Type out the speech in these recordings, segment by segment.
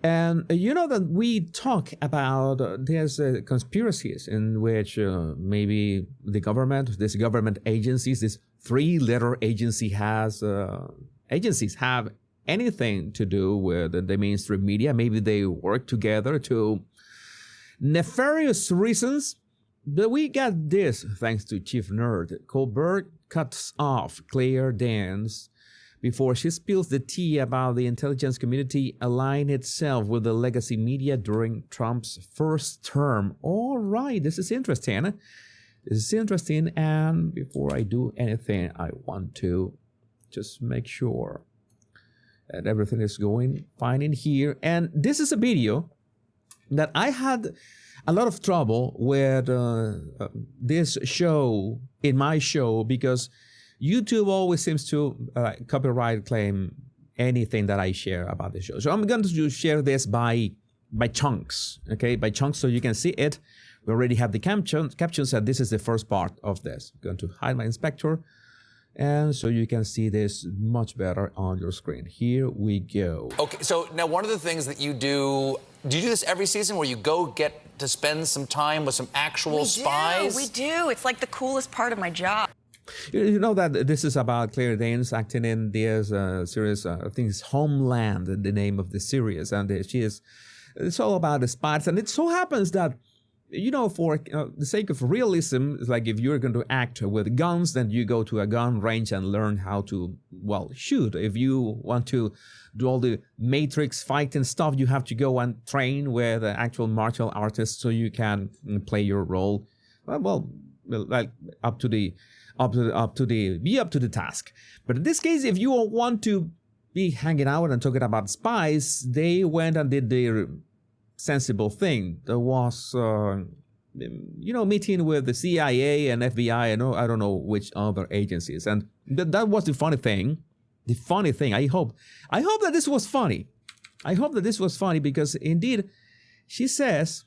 And you know that we talk about there's conspiracies in which maybe the government, this government agencies, this three-letter agencies have anything to do with the mainstream media. Maybe they work together to nefarious reasons. But we got this thanks to Chief Nerd. Colbert cuts off Claire Danes before she spills the tea about the intelligence community aligning itself with the legacy media during Trump's first term. All right, this is interesting. And before I do anything, I want to just make sure that everything is going fine in here. And this is a video that I had a lot of trouble with this show, in my show, because YouTube always seems to copyright claim anything that I share about the show. So I'm going to share this by chunks, okay? By chunks so you can see it. We already have the captions, and this is the first part of this. I'm going to hide my inspector, and so you can see this much better on your screen. Here we go. Okay, so now one of the things that you do you do this every season where you go get to spend some time with some actual spies? We do. It's like the coolest part of my job. You know that this is about Claire Danes acting in this series, I think it's Homeland, the name of the series, and it's all about the spies, and it so happens that, you know, for the sake of realism, it's like if you're going to act with guns, then you go to a gun range and learn how to, well, shoot. If you want to do all the Matrix fighting stuff, you have to go and train with actual martial artists so you can play your role. Well, like up to the task. But in this case, if you want to be hanging out and talking about spies, they went and did the sensible thing. There was, meeting with the CIA and FBI and I don't know which other agencies. And that was the funny thing. The funny thing. I hope that this was funny. I hope that this was funny because indeed, she says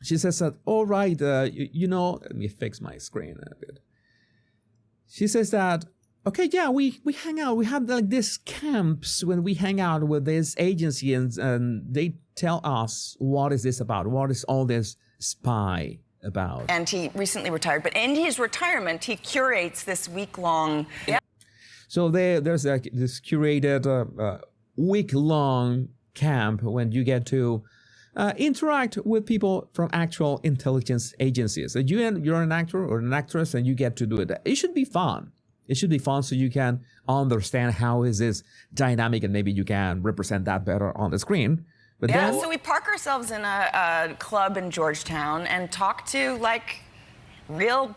that, all right, let me fix my screen a bit. She says that, okay, yeah, we hang out. We have like these camps when we hang out with this agency and they tell us, what is this about? What is all this spy about? And he recently retired, but in his retirement, he curates this week-long... So there's this curated week-long camp when you get to interact with people from actual intelligence agencies. So you're an actor or an actress and you get to do it. It should be fun. It should be fun so you can understand how is this dynamic and maybe you can represent that better on the screen. But so we park ourselves in a club in Georgetown and talk to, like, real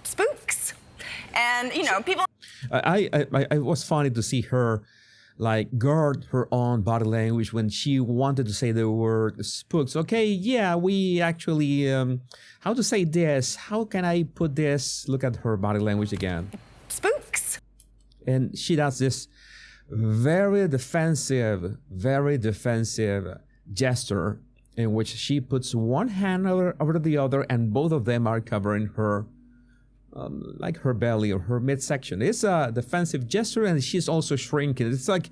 spooks. And, people... It was funny to see her like guard her own body language when she wanted to say the word spooks. Okay, yeah, we actually, how to say this? How can I put this? Look at her body language again. Spooks. And she does this very defensive gesture in which she puts one hand over the other and both of them are covering her like her belly or her midsection. It's a defensive gesture and she's also shrinking. It's like,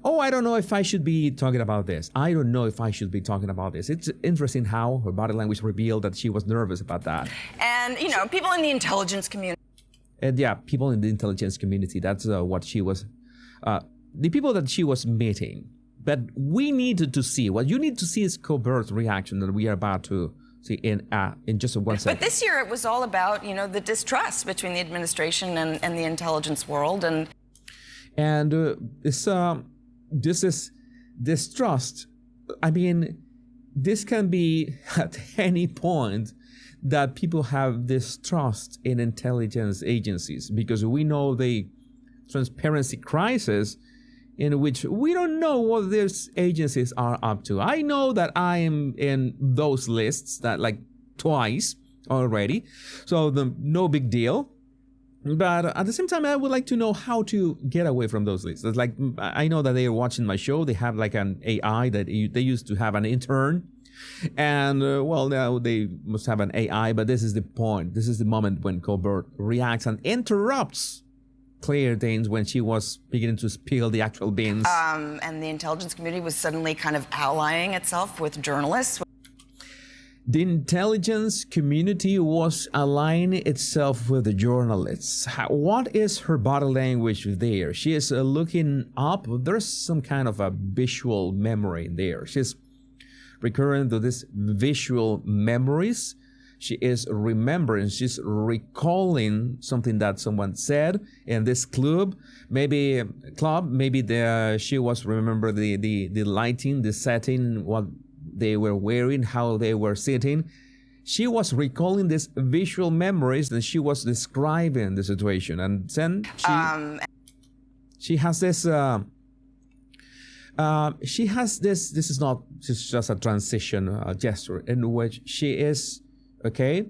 oh, I don't know if I should be talking about this. I don't know if I should be talking about this. It's interesting how her body language revealed that she was nervous about that. And, people in the intelligence community. And yeah, people in the intelligence community, that's what she was, the people that she was meeting. But we needed to see, what you need to see is Colbert's reaction that we are about to see in just 1 second. But this year it was all about, the distrust between the administration and the intelligence world. And this is distrust. I mean, this can be at any point that people have distrust in intelligence agencies because we know the transparency crisis in which we don't know what these agencies are up to. I know that I am in those lists that like twice already, so no big deal. But at the same time, I would like to know how to get away from those lists. It's like, I know that they are watching my show. They have like an AI that they used to have an intern. And well, now they must have an AI, but this is the point. This is the moment when Colbert reacts and interrupts Claire Danes when she was beginning to spill the actual beans. And the intelligence community was suddenly kind of allying itself with journalists. The intelligence community was aligning itself with the journalists. What is her body language there? She is looking up. There's some kind of a visual memory there. She's recurring to these visual memories. She is remembering, she's recalling something that someone said in this club. Maybe she was remember the lighting, the setting, what they were wearing, how they were sitting. She was recalling these visual memories and she was describing the situation. And then she has this, this is not just a transition gesture in which she is, okay,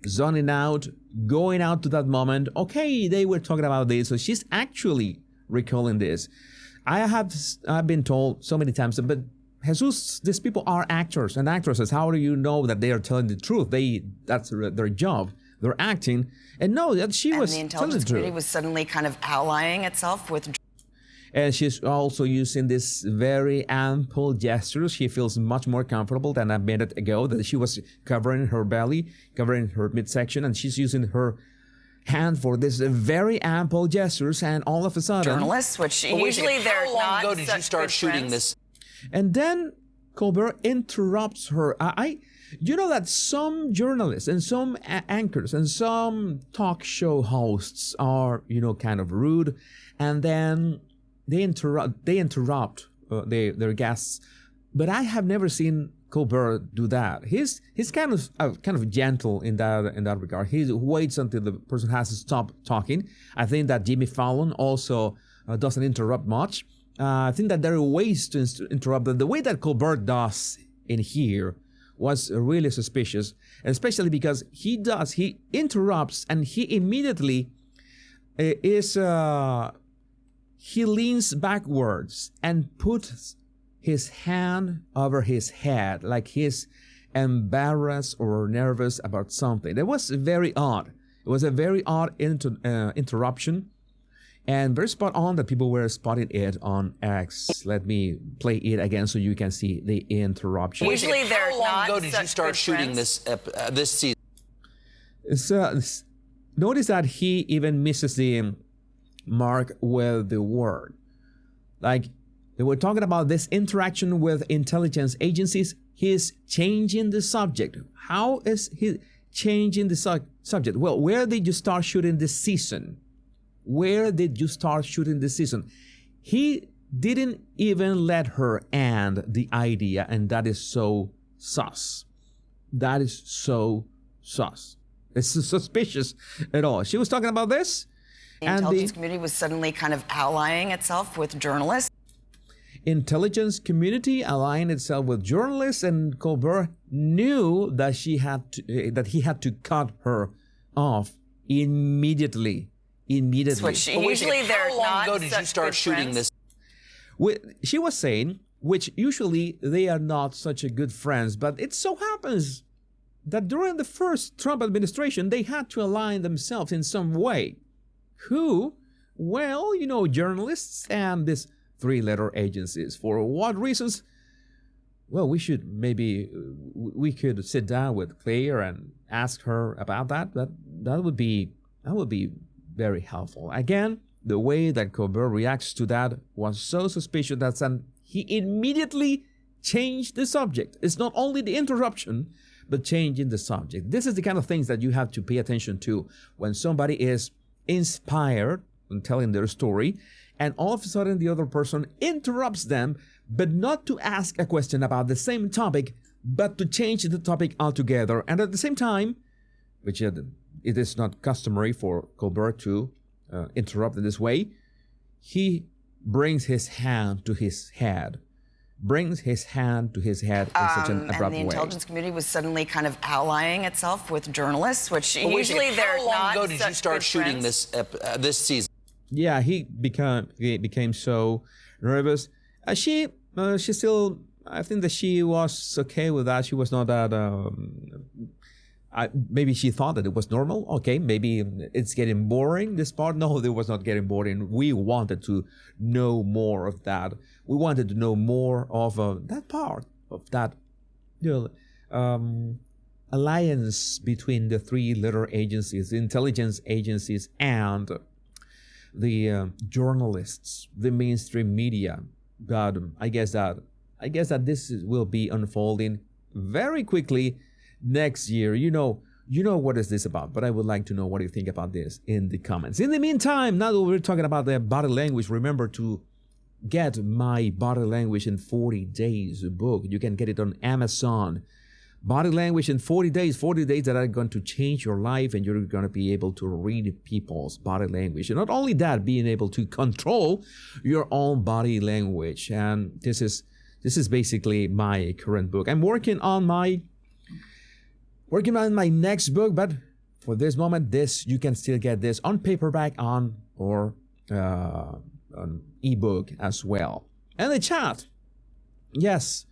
zoning out, going out to that moment. Okay, they were talking about this, so she's actually recalling this. I've been told so many times, but Jesus, these people are actors and actresses. How do you know that they are telling the truth? That's their job. They're acting, and no, that she was telling the truth. And the intelligence community was suddenly kind of allying itself with. And she's also using this very ample gestures. She feels much more comfortable than a minute ago that she was covering her belly, covering her midsection, and she's using her hand for this very ample gestures. And all of a sudden, journalists, which usually they're not. How long ago did you start shooting this? And then Colbert interrupts her. You know that some journalists and some anchors and some talk show hosts are, kind of rude, and then they interrupt their guests. But I have never seen Colbert do that. He's kind of gentle in that regard. He waits until the person has to stop talking. I think that Jimmy Fallon also doesn't interrupt much. I think that there are ways to interrupt, but the way that Colbert does in here was really suspicious, especially because he interrupts and he immediately he leans backwards and puts his hand over his head like he's embarrassed or nervous about something. It was very odd. It was a very odd interruption. And very spot on that people were spotting it on X. Let me play it again so you can see the interruption. Usually they're How long ago did you start shooting this season? Notice that he even misses the mark with the word. Like, they were talking about this interaction with intelligence agencies. He's changing the subject. How is he changing the subject? Well, where did you start shooting this season? Where did you start shooting this season? He didn't even let her end the idea, and that is so sus. That is so sus. It's suspicious at all. She was talking about this. The intelligence community was suddenly kind of allying itself with journalists. Intelligence community allying itself with journalists, and Colbert knew that he had to cut her off immediately. Which usually they're How long ago did you start shooting this? She was saying, which usually they are not such a good friends, but it so happens that during the first Trump administration, they had to align themselves in some way. Who? Well, journalists and these three-letter agencies. For what reasons? Well, we could sit down with Claire and ask her about that. That would be very helpful. Again, the way that Colbert reacts to that was so suspicious that he immediately changed the subject. It's not only the interruption, but changing the subject. This is the kind of things that you have to pay attention to when somebody is inspired in telling their story, and all of a sudden the other person interrupts them, but not to ask a question about the same topic, but to change the topic altogether. And at the same time, which it is not customary for Colbert to interrupt in this way, he brings his hand to his head. In such an abrupt way. And the intelligence community was suddenly kind of allying itself with journalists, which usually they're not. How long ago did you start shooting this season? Yeah, he became so nervous. She still, I think that she was okay with that. She was not that. maybe she thought that it was normal. Okay, maybe it's getting boring, this part. No, it was not getting boring. We wanted to know more of that. We wanted to know more of that part of that, alliance between the three little agencies, the intelligence agencies, and the journalists, the mainstream media. But I guess that this will be unfolding very quickly next year. You know what is this about, but I would like to know what you think about this in the comments. In the meantime, now that we're talking about the body language, remember to get my Body Language in 40 Days book. You can get it on Amazon. Body Language in 40 days, 40 days that are going to change your life, and you're going to be able to read people's body language. And not only that, being able to control your own body language. And this is basically my current book. I'm working on my next book, but for this moment, you can still get this on paperback or on ebook as well. And the chat. Yes.